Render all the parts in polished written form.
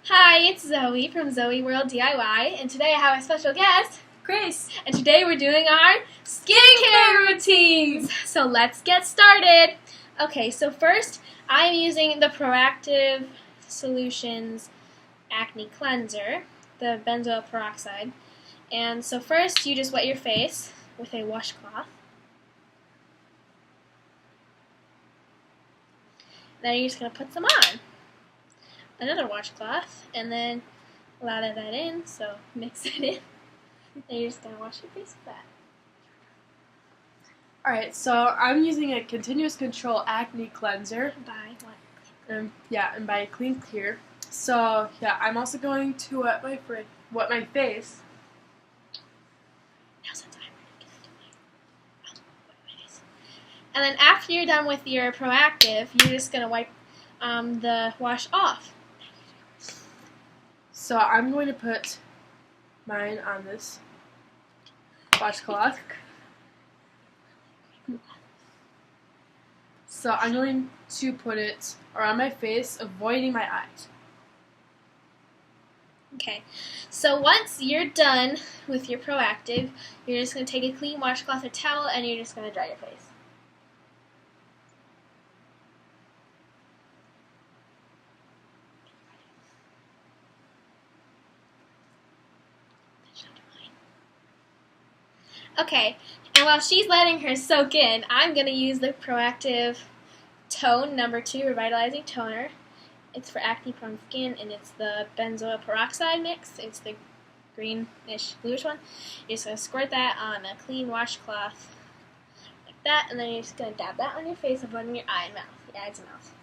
Hi, it's Zoe from Zoe World DIY, and today I have a special guest, Grace. and today we're doing our skincare routines. So let's get started. Okay, so first I'm using the Proactive Solutions Acne Cleanser, the benzoyl peroxide. And so first you just wet your face with a washcloth. Then you're just going to put some on. Another washcloth, and then lather that in, so mix it in. Then you're just going to wash your face with that. Alright, so I'm using a Continuous Control Acne Cleanser. By what? And by Clean Clear. So, yeah, I'm also going to wet my face. Now's the time we're going to wet my face. And then after you're done with your Proactive, you're just going to wipe the wash off. So I'm going to put mine on this washcloth. So I'm going to put it around my face, avoiding my eyes. Okay, so once you're done with your Proactive, you're just going to take a clean washcloth or towel and you're just going to dry your face. Okay, and while she's letting her soak in, I'm going to use the Proactive Tone No. 2 Revitalizing Toner. It's for acne-prone skin, and it's the benzoyl peroxide mix. It's the greenish, bluish one. You're just going to squirt that on a clean washcloth like that, and then you're just going to dab that on your face, avoiding your eye and mouth, your eyes and mouth.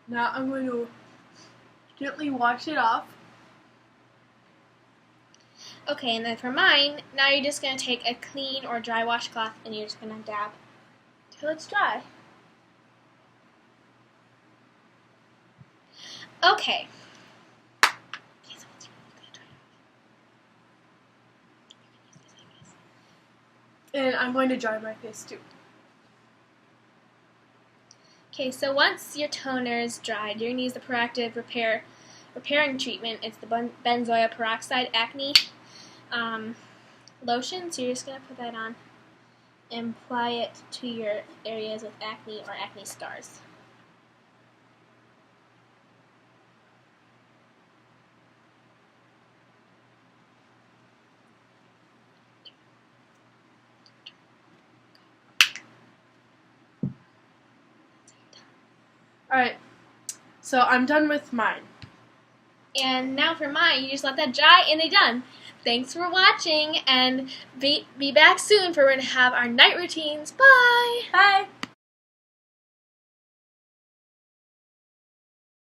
Now I'm going to gently wash it off. Okay, and then for mine, now you're just going to take a clean or dry washcloth and you're just going to dab till it's dry. Okay. And I'm going to dry my face too. Okay, so once your toner is dried, you're going to use the Proactive repairing treatment. It's the benzoyl peroxide acne lotion. So you're just going to put that on and apply it to your areas with acne or acne scars. Alright, so I'm done with mine. And now for mine, you just let that dry and they're done. Thanks for watching, and be back soon for we're going to have our night routines. Bye! Bye!